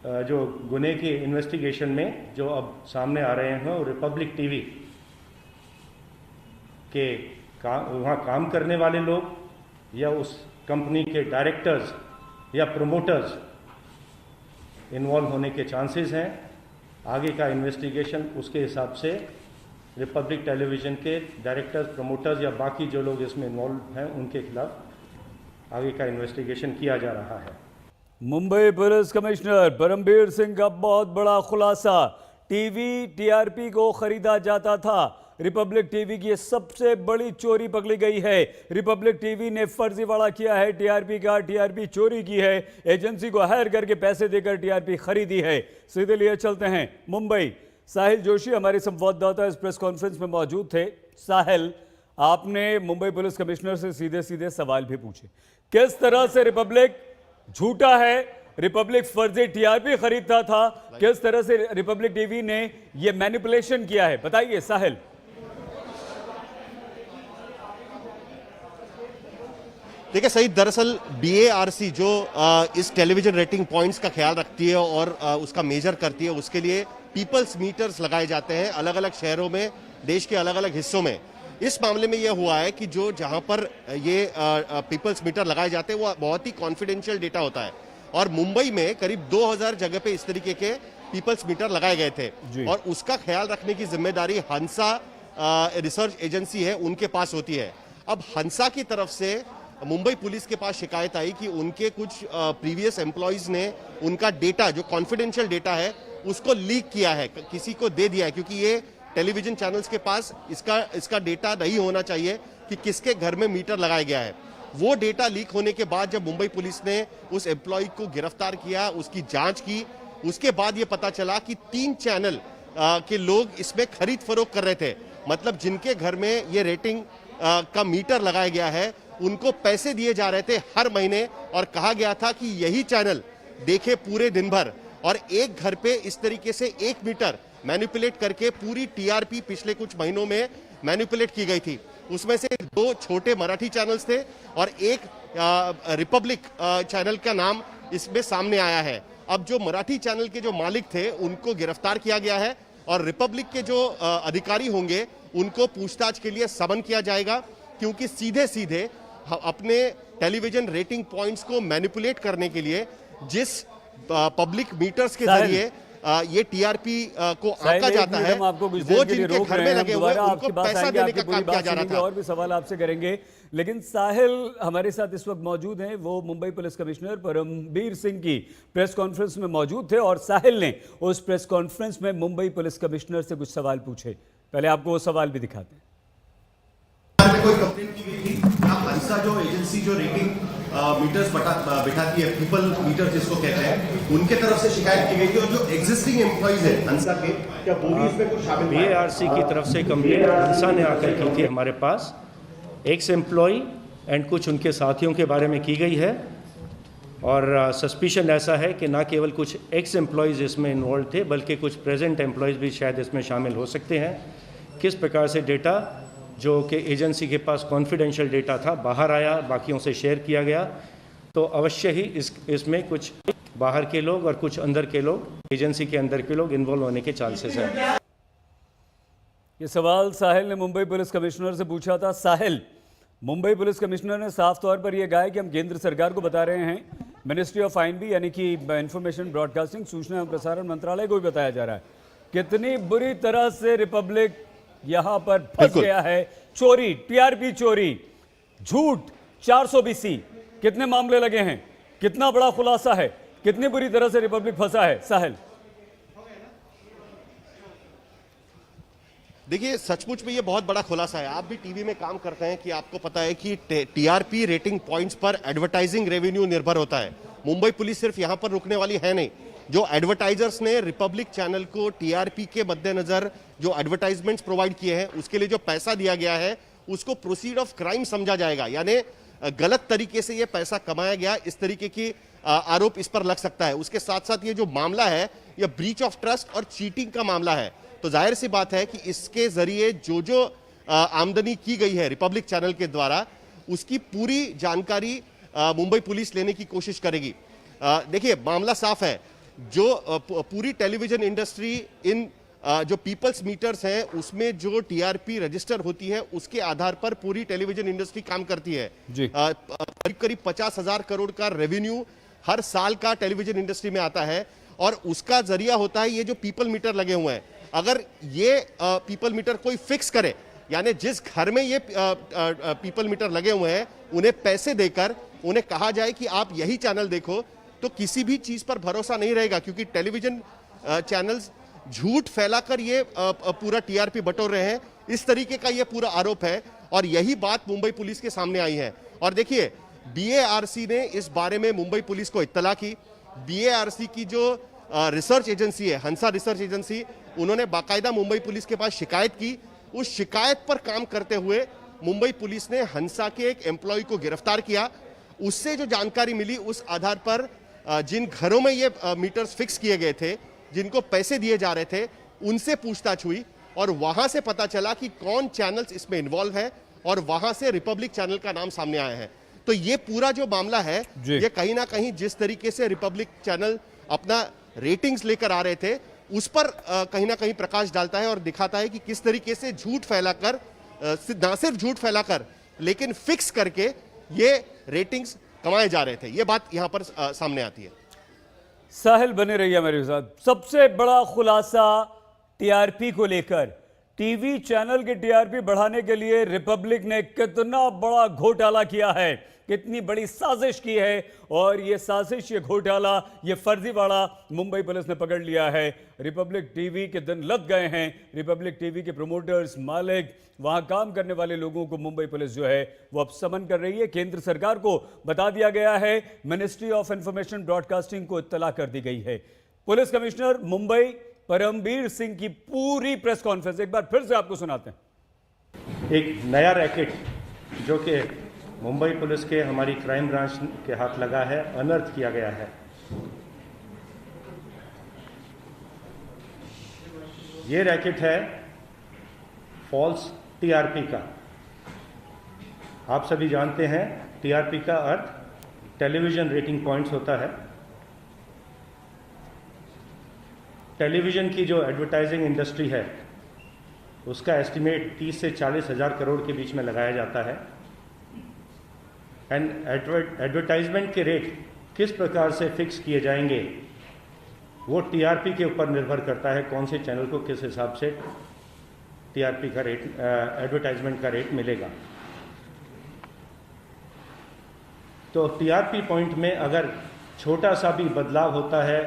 जो गुने की इन्वेस्टिगेशन में जो अब सामने आ रहे हैं, और रिपब्लिक टीवी के वहाँ काम करने वाले लोग या उस कंपनी के डायरेक्टर्स या प्रमोटर्स इन्वॉल्व होने के चांसेस हैं। आगे का इन्वेस्टिगेशन उसके हिसाब से रिपब्लिक टेलीविज़न के डायरेक्टर्स, प्रमोटर्स या बाकी जो लोग इसमें इन्वॉल्व हैं उनके खिलाफ आगे का इन्वेस्टिगेशन किया जा रहा है। मुंबई पुलिस कमिश्नर परमबीर सिंह का बहुत बड़ा खुलासा। टीवी टीआरपी को खरीदा जाता था। रिपब्लिक टीवी की सबसे बड़ी चोरी पकड़ी गई है। रिपब्लिक टीवी ने फर्जीवाड़ा किया है टीआरपी का, टीआरपी चोरी की है, एजेंसी को हायर करके पैसे देकर टीआरपी खरीदी है। सीधे लिए चलते हैं मुंबई। साहिल जोशी हमारे संवाददाता इस प्रेस कॉन्फ्रेंस में मौजूद थे। साहिल, आपने मुंबई पुलिस कमिश्नर से सीधे सीधे सवाल भी पूछे, किस तरह से रिपब्लिक झूठा है, रिपब्लिक फर्जी टीआरपी खरीदता था, किस तरह से रिपब्लिक टीवी ने यह मैनिपुलेशन किया है, बताइए साहिल। देखिए सही, दरअसल बीएआरसी जो इस टेलीविजन रेटिंग पॉइंट्स का ख्याल रखती है और उसका मेजर करती है, उसके लिए पीपल्स मीटर्स लगाए जाते हैं अलग अलग शहरों में, देश के अलग अलग हिस्सों में। इस मामले में यह हुआ है कि जो जहां पर ये पीपल्स मीटर लगाए जाते हैं वो बहुत ही कॉन्फिडेंशियल डेटा होता है, और मुंबई में करीब 2000 जगह पे इस तरीके के पीपल्स मीटर लगाए गए थे, और उसका ख्याल रखने की जिम्मेदारी हंसा रिसर्च एजेंसी है, उनके पास होती है। अब हंसा की तरफ से मुंबई पुलिस के पास शिकायत आई कि उनके कुछ प्रीवियस एम्प्लॉयज ने उनका डेटा, जो कॉन्फिडेंशियल डेटा है, उसको लीक किया है, किसी को दे दिया है, क्योंकि ये टेलीविजन चैनल्स के पास इसका डेटा नहीं होना चाहिए कि किसके घर में मीटर लगाया गया है। वो डेटा लीक होने के बाद जब मुंबई पुलिस ने उस एम्प्लॉय को गिरफ्तार किया, उसकी जांच की, उसके बाद ये पता चला कि 3 चैनल के लोग इसमें खरीद फरोख्त कर रहे थे। मतलब जिनके घर में ये रेटिंग का मीटर लगाया गया है, उनको पैसे दिए जा रहे थे हर महीने, और कहा गया था कि यही चैनल देखे पूरे दिन भर, और एक घर पे इस तरीके से 1 मीटर मैनिपुलेट करके पूरी टीआरपी पिछले कुछ महीनों में मैनिपुलेट की गई थी। उसमें से 2 छोटे मराठी चैनल्स थे और एक रिपब्लिक चैनल का नाम इसमें सामने आया है। अब जो मराठी चैनल के जो मालिक थे उनको गिरफ्तार किया गया है, और रिपब्लिक के जो अधिकारी होंगे उनको पूछताछ के लिए समन किया जाएगा, क्योंकि सीधे सीधे अपने टेलीविजन रेटिंग पॉइंट्स को मैनिपुलेट करने के लिए जिस पब्लिक मीटर्स के जरिए ये टीआरपी को आंका जाता है, वो जिनके घर में लगे हुए उनको पैसा देने का काम किया जा रहा था। और भी सवाल आपसे करेंगे, लेकिन साहिल हमारे साथ इस वक्त मौजूद हैं। वो मुंबई पुलिस कमिश्नर परमबीर सिंह की प्रेस कॉन्फ्रेंस में मौजूद थे, और साहिल ने उस प्रेस कॉन्फ्रेंस में मुंबई पुलिस कमिश्नर से कुछ सवाल पूछे। पहले आपको वो सवाल भी दिखाते हैं। कोई कंप्लेंट की गई थी, हंसा जो एजेंसी जो रेटिंग मीटर्स बिठाती है, पीपल मीटर जिसको कहते हैं, उनके तरफ से शिकायत की गई थी, और जो एग्जिस्टिंग एम्प्लॉइज है हंसा के, क्या वो भी इसमें कुछ शामिल है? बीएआरसी की तरफ से कंप्लेंट हंसा ने आकर की थी हमारे पास, एक्स एम्प्लॉय एंड कुछ उनके साथियों के बारे में की गई है, और सस्पिशन ऐसा है कि ना केवल कुछ एक्स एम्प्लॉयज़ इसमें इन्वॉल्व थे, बल्कि कुछ प्रेजेंट एम्प्लॉयज़ भी शायद इसमें शामिल हो सकते हैं। किस प्रकार से डेटा जो कि एजेंसी के पास कॉन्फिडेंशियल डेटा था बाहर आया, बाकियों से शेयर किया गया, तो अवश्य ही इसमें कुछ बाहर के लोग और कुछ अंदर के लोग, एजेंसी के अंदर के लोग इन्वॉल्व होने के चांसेस हैं। ये सवाल साहिल ने मुंबई पुलिस कमिश्नर से पूछा था। साहिल, मुंबई पुलिस कमिश्नर ने साफ तौर पर यह कहा है कि हम केंद्र सरकार को बता रहे हैं, मिनिस्ट्री ऑफ आईएनबी यानी कि इंफॉर्मेशन ब्रॉडकास्टिंग, सूचना एवं प्रसारण मंत्रालय को भी बताया जा रहा है। कितनी बुरी तरह से रिपब्लिक यहां पर फंस गया है। चोरी, टीआरपी चोरी, झूठ, 420, कितने मामले लगे हैं, कितना बड़ा खुलासा है, कितनी बुरी तरह से रिपब्लिक फंसा है। साहिल, देखिए सचमुच में ये बहुत बड़ा खुलासा है। आप भी टीवी में काम करते हैं कि आपको पता है कि टीआरपी रेटिंग पॉइंट्स पर एडवर्टाइजिंग रेवेन्यू निर्भर होता है। मुंबई पुलिस सिर्फ यहां पर रुकने वाली है नहीं। जो एडवर्टाइजर्स ने रिपब्लिक चैनल को टीआरपी के मद्देनजर जो एडवर्टाइजमेंट्स प्रोवाइड किए हैं, उसके लिए जो पैसा दिया गया है, उसको प्रोसीड ऑफ क्राइम समझा जाएगा, यानी गलत तरीके से ये पैसा कमाया गया, इस तरीके की आरोप इस पर लग सकता है। उसके साथ साथ ये जो मामला है, यह ब्रीच ऑफ ट्रस्ट और चीटिंग का मामला है। तो जाहिर सी बात है कि इसके जरिए जो आमदनी की गई है रिपब्लिक चैनल के द्वारा, उसकी पूरी जानकारी मुंबई पुलिस लेने की कोशिश करेगी। देखिए मामला साफ है, जो पूरी टेलीविजन इंडस्ट्री इन जो पीपल्स मीटर्स हैं उसमें जो टीआरपी रजिस्टर होती है उसके आधार पर पूरी टेलीविजन इंडस्ट्री काम करती है। करीब करीब 50,000 करोड़ का रेवेन्यू हर साल का टेलीविजन इंडस्ट्री में आता है और उसका जरिया होता है ये जो पीपल मीटर लगे हुए हैं। अगर ये पीपल मीटर कोई फिक्स करे, यानी जिस घर में ये पीपल मीटर लगे हुए हैं उन्हें पैसे देकर उन्हें कहा जाए कि आप यही चैनल देखो, तो किसी भी चीज पर भरोसा नहीं रहेगा, क्योंकि टेलीविजन चैनल्स झूठ फैलाकर ये पूरा टीआरपी बटोर रहे हैं। इस तरीके का ये पूरा आरोप है और यही बात मुंबई पुलिस के सामने आई है। और देखिए, बीएआरसी ने इस बारे में मुंबई पुलिस को इत्तला की। बीएआरसी की जो रिसर्च एजेंसी है, हंसा रिसर्च एजेंसी, उन्होंने बाकायदा मुंबई पुलिस के पास शिकायत की। उस शिकायत पर काम करते हुए मुंबई पुलिस ने हंसा के एक एम्प्लॉय को गिरफ्तार किया। उससे जो जानकारी मिली उस आधार पर जिन घरों में ये मीटर्स फिक्स किए गए थे, जिनको पैसे दिए जा रहे थे, उनसे पूछताछ हुई और वहां से पता चला कि कौन चैनल्स इसमें इन्वॉल्व है और वहां से रिपब्लिक चैनल का नाम सामने आया है। तो ये पूरा जो मामला है, ये कहीं ना कहीं जिस तरीके से रिपब्लिक चैनल अपना रेटिंग्स लेकर आ रहे थे उस पर कहीं ना कहीं प्रकाश डालता है और दिखाता है कि किस तरीके से झूठ फैलाकर, ना सिर्फ झूठ फैलाकर लेकिन फिक्स करके ये रेटिंग्स कमाए जा रहे थे। ये बात यहां पर सामने आती है। साहिल बने रहिए मेरे साथ। सबसे बड़ा खुलासा टीआरपी को लेकर, टीवी चैनल के टीआरपी बढ़ाने के लिए रिपब्लिक ने कितना बड़ा घोटाला किया है, कितनी बड़ी साजिश की है, और ये साजिश, ये घोटाला, ये फर्जीवाड़ा मुंबई पुलिस ने पकड़ लिया है। रिपब्लिक टीवी के दिन लग गए हैं। रिपब्लिक टीवी के प्रमोटर्स, मालिक, वहां काम करने वाले लोगों को मुंबई पुलिस जो है वो अब समन कर रही है। केंद्र सरकार को बता दिया गया है, मिनिस्ट्री ऑफ इंफॉर्मेशन ब्रॉडकास्टिंग को इत्तला कर दी गई है। पुलिस कमिश्नर मुंबई परमबीर सिंह की पूरी प्रेस कॉन्फ्रेंस एक बार फिर से आपको सुनाते हैं। एक नया रैकेट जो कि मुंबई पुलिस के, हमारी क्राइम ब्रांच के हाथ लगा है, अनर्थ किया गया है। ये रैकेट है फॉल्स टीआरपी का। आप सभी जानते हैं टीआरपी का अर्थ टेलीविजन रेटिंग पॉइंट्स होता है। टेलीविजन की जो एडवर्टाइजिंग इंडस्ट्री है उसका एस्टिमेट 30 से 40 हज़ार करोड़ के बीच में लगाया जाता है। एंड एडवर्टाइजमेंट के रेट किस प्रकार से फिक्स किए जाएंगे वो टीआरपी के ऊपर निर्भर करता है, कौन से चैनल को किस हिसाब से टीआरपी का रेट, एडवर्टाइजमेंट का रेट मिलेगा। तो टीआरपी पॉइंट में अगर छोटा सा भी बदलाव होता है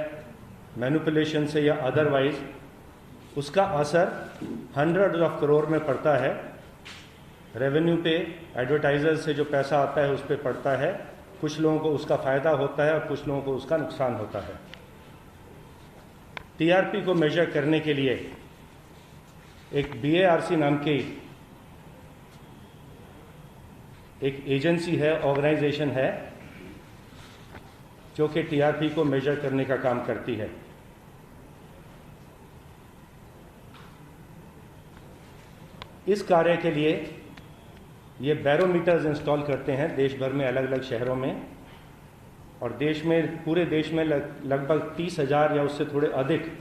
मैनिपुलेशन से या अदरवाइज, उसका असर हंड्रेड्स ऑफ करोड़ में पड़ता है। रेवेन्यू पे, एडवर्टाइजर से जो पैसा आता है उस पर पड़ता है। कुछ लोगों को उसका फ़ायदा होता है और कुछ लोगों को उसका नुकसान होता है। टीआरपी को मेजर करने के लिए एक बीएआरसी नाम की एक एजेंसी है, ऑर्गेनाइजेशन है, जो कि टीआरपी को मेजर करने का काम करती है। इस कार्य के लिए ये बैरोमीटर्स इंस्टॉल करते हैं देश भर में, अलग अलग शहरों में, और देश में, पूरे देश में लगभग 30,000 या उससे थोड़े अधिक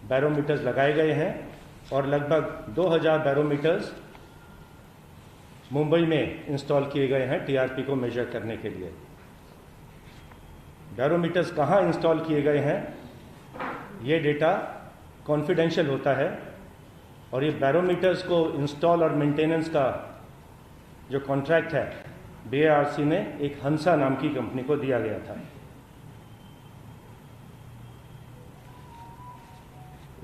बैरोमीटर्स लगाए गए हैं और लगभग 2,000 बैरोमीटर्स मुंबई में इंस्टॉल किए गए हैं टीआरपी को मेजर करने के लिए। बैरोमीटर्स कहाँ इंस्टॉल किए गए हैं ये डेटा कॉन्फिडेंशियल होता है, और ये बैरोमीटर्स को इंस्टॉल और मेंटेनेंस का जो कॉन्ट्रैक्ट है बीएआरसी ने एक हंसा नाम की कंपनी को दिया गया था।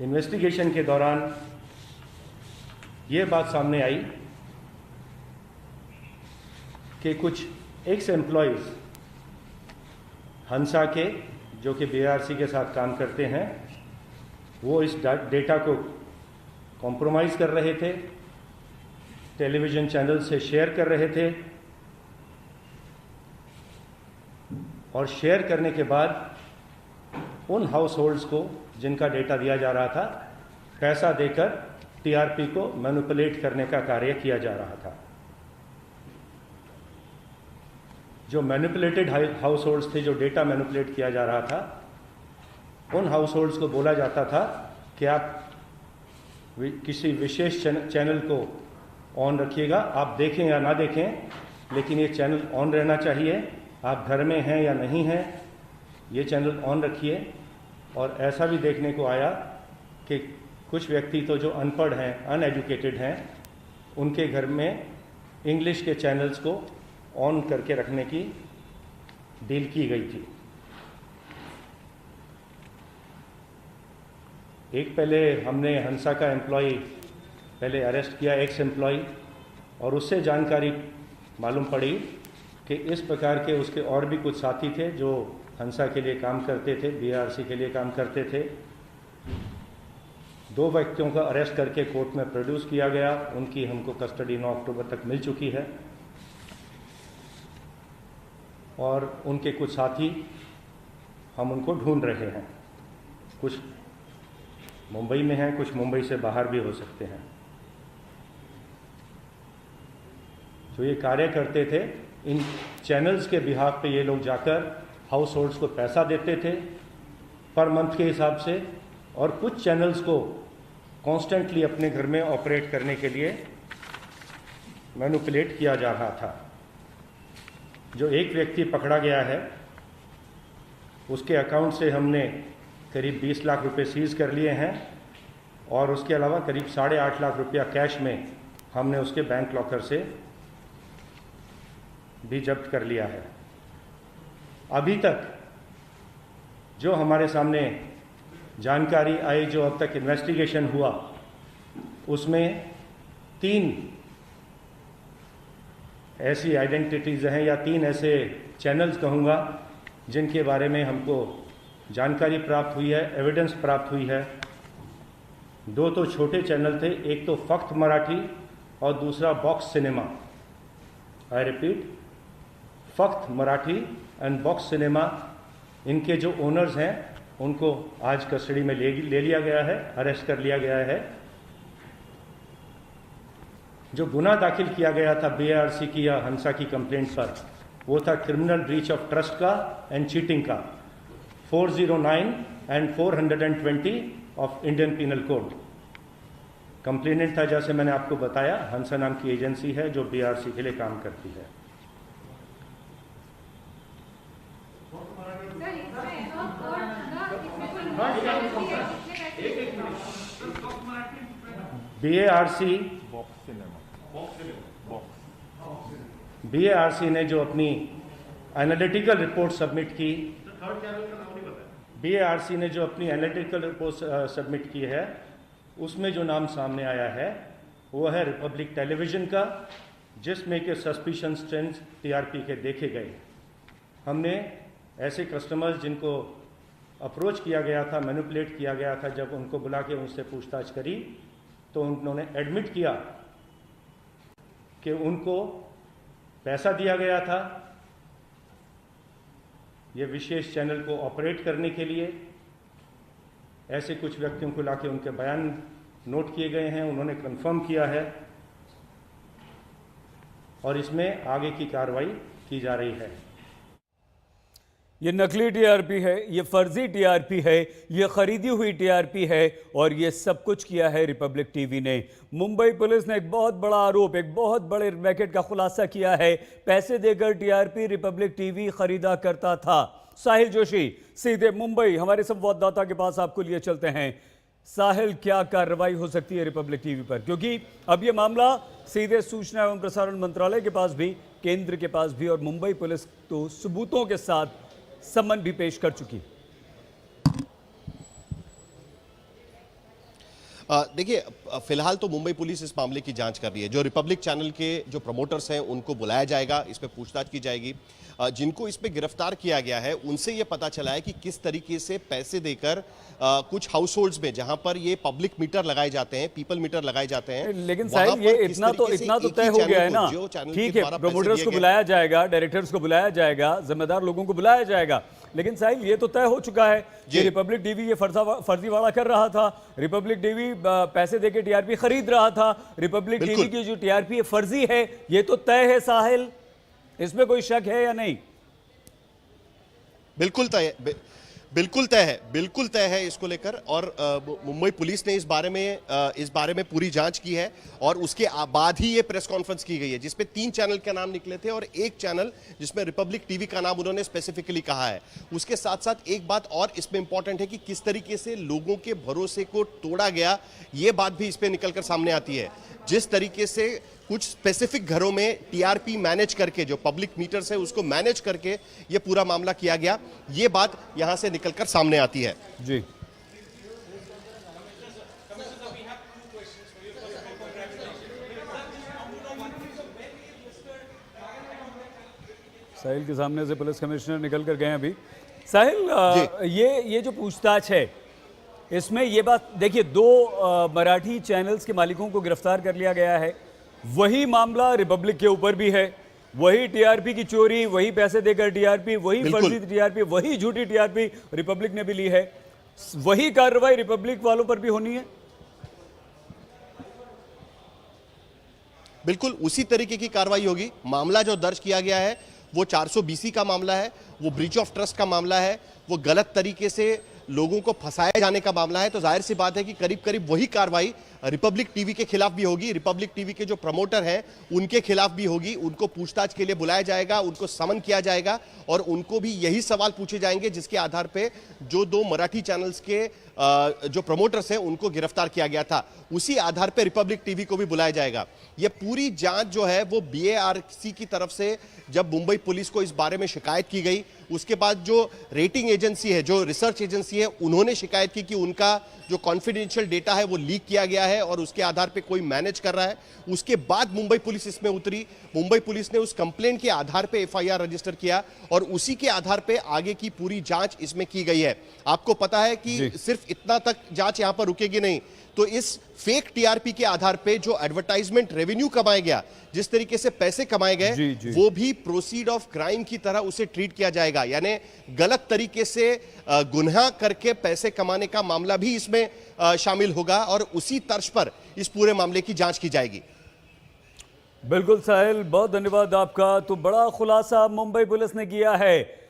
इन्वेस्टिगेशन के दौरान ये बात सामने आई कि कुछ एक्स एम्प्लॉयज हंसा के, जो कि बीएआरसी के साथ काम करते हैं, वो इस डेटा को कॉम्प्रोमाइज़ कर रहे थे, टेलीविज़न चैनल से शेयर कर रहे थे, और शेयर करने के बाद उन हाउस होल्ड्स को जिनका डेटा दिया जा रहा था पैसा देकर टीआरपी को मैनिपुलेट करने का कार्य किया जा रहा था। जो मैनिपुलेटेड हाउस होल्ड्स थे, जो डेटा मैनिपुलेट किया जा रहा था, उन हाउस होल्ड्स को बोला जाता था कि आप किसी विशेष चैनल को ऑन रखिएगा, आप देखें या ना देखें, लेकिन ये चैनल ऑन रहना चाहिए। आप घर में हैं या नहीं हैं, ये चैनल ऑन रखिए। और ऐसा भी देखने को आया कि कुछ व्यक्ति तो जो अनपढ़ हैं, अनएजुकेटेड हैं, उनके घर में इंग्लिश के चैनल्स को ऑन करके रखने की डील की गई थी। एक पहले हमने हंसा का एम्प्लॉय पहले अरेस्ट किया, एक्स एम्प्लॉय, और उससे जानकारी मालूम पड़ी कि इस प्रकार के उसके और भी कुछ साथी थे जो हंसा के लिए काम करते थे, बीआरसी के लिए काम करते थे। 2 व्यक्तियों का अरेस्ट करके कोर्ट में प्रोड्यूस किया गया। उनकी हमको कस्टडी 9 अक्टूबर तक मिल चुकी है और उनके कुछ साथी हम उनको ढूंढ रहे हैं। कुछ मुंबई में हैं, कुछ मुंबई से बाहर भी हो सकते हैं। जो ये कार्य करते थे, इन चैनल्स के बिहाफ पे ये लोग जाकर हाउस होल्ड्स को पैसा देते थे पर मंथ के हिसाब से, और कुछ चैनल्स को कॉन्स्टेंटली अपने घर में ऑपरेट करने के लिए मैनिपुलेट किया जा रहा था। जो एक व्यक्ति पकड़ा गया है, उसके अकाउंट से हमने करीब 20 लाख रुपए सीज कर लिए हैं और उसके अलावा करीब 8.5 लाख रुपया कैश में हमने उसके बैंक लॉकर से भी जब्त कर लिया है। अभी तक जो हमारे सामने जानकारी आई, जो अब तक इन्वेस्टिगेशन हुआ, उसमें 3 ऐसी आइडेंटिटीज़ हैं या 3 ऐसे चैनल्स कहूँगा जिनके बारे में हमको जानकारी प्राप्त हुई है, एविडेंस प्राप्त हुई है। 2 तो छोटे चैनल थे, एक तो फख्त मराठी और दूसरा बॉक्स सिनेमा। आई रिपीट, फख्त मराठी एंड बॉक्स सिनेमा। इनके जो ओनर्स हैं उनको आज कस्टडी में ले लिया गया है, अरेस्ट कर लिया गया है। जो गुनाह दाखिल किया गया था बीआरसी की या हंसा की कंप्लेंट पर, वो था क्रिमिनल ब्रीच ऑफ ट्रस्ट का एंड चीटिंग का, 409 and 420 of Indian penal code. Complainant था, जैसे मैंने आपको बताया, हंसा नाम की एजेंसी है जो बीआरसी के लिए काम करती है। बीएआरसी ने जो अपनी एनालिटिकल रिपोर्ट सबमिट की, बीएआरसी ने जो अपनी एनालिटिकल रिपोर्ट सबमिट की है, उसमें जो नाम सामने आया है वो है रिपब्लिक टेलीविजन का, जिसमें के सस्पिशन ट्रेंड्स टीआरपी के देखे गए। हमने ऐसे कस्टमर्स जिनको अप्रोच किया गया था, मैनिपुलेट किया गया था, जब उनको बुला के उनसे पूछताछ करी तो उन्होंने एडमिट किया कि उनको पैसा दिया गया था ये विशेष चैनल को ऑपरेट करने के लिए। ऐसे कुछ व्यक्तियों को लाके उनके बयान नोट किए गए हैं, उन्होंने कंफर्म किया है और इसमें आगे की कार्रवाई की जा रही है। ये नकली टीआरपी है, ये फर्जी टीआरपी है, ये खरीदी हुई टीआरपी है और ये सब कुछ किया है रिपब्लिक टीवी ने। मुंबई पुलिस ने एक बहुत बड़ा आरोप, एक बहुत बड़े रैकेट का खुलासा किया है। पैसे देकर टीआरपी रिपब्लिक टीवी खरीदा करता था। साहिल जोशी सीधे मुंबई हमारे संवाददाता के पास आपको लिए चलते हैं। साहिल, क्या कार्रवाई हो सकती है रिपब्लिक टीवी पर, क्योंकि अब ये मामला सीधे सूचना एवं प्रसारण मंत्रालय के पास भी, केंद्र के पास भी, और मुंबई पुलिस तो सबूतों के साथ सम्मन भी पेश कर चुकी। देखिए, फिलहाल तो मुंबई पुलिस इस मामले की जांच कर रही है। जो रिपब्लिक चैनल के जो प्रमोटर्स हैं उनको बुलाया जाएगा, इस पे पूछताछ की जाएगी। जिनको इस पे गिरफ्तार किया गया है उनसे ये पता चला है कि किस तरीके से पैसे देकर कुछ हाउस होल्ड्स में, जहां पर ये पब्लिक मीटर लगाए जाते हैं, पीपल मीटर लगाए जाते हैं, लेकिन साहिब ये इतना तो तय हो गया है ना। ठीक है, प्रमोटर्स को बुलाया जाएगा, डायरेक्टर्स को बुलाया जाएगा, जिम्मेदार लोगों को बुलाया जाएगा, लेकिन साहिब ये तो तय हो चुका है कि रिपब्लिक टीवी ये फर्जीवाड़ा कर रहा था, रिपब्लिक टीवी पैसे देके टीआरपी खरीद रहा था, रिपब्लिक टीवी की जो टीआरपी फर्जी है, ये तो तय है साहिल, इसमें कोई शक है या नहीं? बिल्कुल तय, बिल्कुल तय है इसको लेकर। और मुंबई पुलिस ने इस बारे में पूरी जांच की है और उसके बाद ही ये प्रेस कॉन्फ्रेंस की गई है, जिसमें 3 चैनल के नाम निकले थे और एक चैनल जिसमें रिपब्लिक टीवी का नाम उन्होंने स्पेसिफिकली कहा है। उसके साथ साथ एक बात और इसमें इंपॉर्टेंट है कि किस तरीके से लोगों के भरोसे को तोड़ा गया, ये बात भी इस पे निकलकर सामने आती है। जिस तरीके से कुछ स्पेसिफिक घरों में टीआरपी मैनेज करके, जो पब्लिक मीटर्स है उसको मैनेज करके ये पूरा मामला किया गया, ये बात यहां से निकलकर सामने आती है। जी, साहिल के सामने से पुलिस कमिश्नर निकल कर गए अभी। साहिल, ये जो पूछताछ है, इसमें ये बात देखिए, 2 मराठी चैनल्स के मालिकों को गिरफ्तार कर लिया गया है। वही मामला रिपब्लिक के ऊपर भी है, वही टीआरपी की चोरी, वही पैसे देकर टीआरपी, वही फर्जी टीआरपी, वही झूठी टीआरपी रिपब्लिक ने भी ली है। वही कार्रवाई रिपब्लिक वालों पर भी होनी है। बिल्कुल उसी तरीके की कार्रवाई होगी। मामला जो दर्ज किया गया है वो 420 का मामला है, वो ब्रीच ऑफ ट्रस्ट का मामला है, वो गलत तरीके से लोगों को फंसाए जाने का मामला है। तो जाहिर सी बात है कि करीब करीब वही कार्रवाई रिपब्लिक टीवी के खिलाफ भी होगी, रिपब्लिक टीवी के जो प्रमोटर हैं उनके खिलाफ भी होगी। उनको पूछताछ के लिए बुलाया जाएगा, उनको समन किया जाएगा और उनको भी यही सवाल पूछे जाएंगे जिसके आधार पे जो 2 मराठी चैनल्स के जो प्रमोटर्स हैं उनको गिरफ्तार किया गया था, उसी आधार पे रिपब्लिक टीवी को भी बुलाया जाएगा। यह पूरी जांच जो है वो बीएआरसी की तरफ से जब मुंबई पुलिस को इस बारे में शिकायत की गई, उसके बाद जो रेटिंग एजेंसी है, जो रिसर्च एजेंसी है, उन्होंने शिकायत की कि उनका जो कॉन्फिडेंशियल डेटा है वो लीक किया गया है और उसके आधार पे कोई मैनेज कर रहा है। उसके बाद मुंबई पुलिस इसमें उतरी। मुंबई पुलिस ने उस कंप्लेंट के आधार पे एफआईआर रजिस्टर किया और उसी के आधार पे आगे की पूरी जांच इसमें की गई है। आपको पता है कि सिर्फ इतना तक जांच यहां पर रुकेगी नहीं, तो इस फेक टीआरपी के आधार पे जो एडवर्टाइजमेंट रेवेन्यू कमाया गया, जिस तरीके से पैसे कमाए गए, वो भी प्रोसीड ऑफ क्राइम की तरह उसे ट्रीट किया जाएगा। यानी गलत तरीके से गुनाह करके पैसे कमाने का मामला भी इसमें शामिल होगा और उसी तर्ज पर इस पूरे मामले की जांच की जाएगी। बिल्कुल साहिल, बहुत धन्यवाद आपका। तो बड़ा खुलासा मुंबई पुलिस ने किया है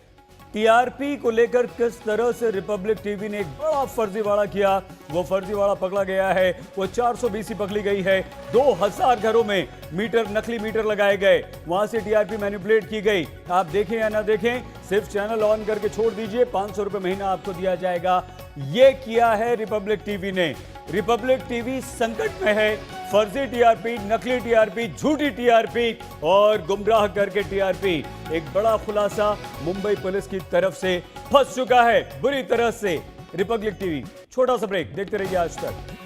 टीआरपी को लेकर, किस तरह से रिपब्लिक टीवी ने एक बड़ा फर्जीवाड़ा किया, वो फर्जीवाड़ा पकड़ा गया है। वो 420 पकड़ी गई है। 2000 घरों में नकली मीटर लगाए गए, वहां से टीआरपी मैनिपुलेट की गई। आप देखें या ना देखें, सिर्फ चैनल ऑन करके छोड़ दीजिए, 500 रुपए महीना आपको दिया जाएगा। ये किया है रिपब्लिक टीवी ने। रिपब्लिक टीवी संकट में है। फर्जी टीआरपी, नकली टीआरपी, झूठी टीआरपी और गुमराह करके टीआरपी, एक बड़ा खुलासा मुंबई पुलिस की तरफ से फंस चुका है बुरी तरह से रिपब्लिक टीवी। छोटा सा ब्रेक, देखते रहिए आज तक।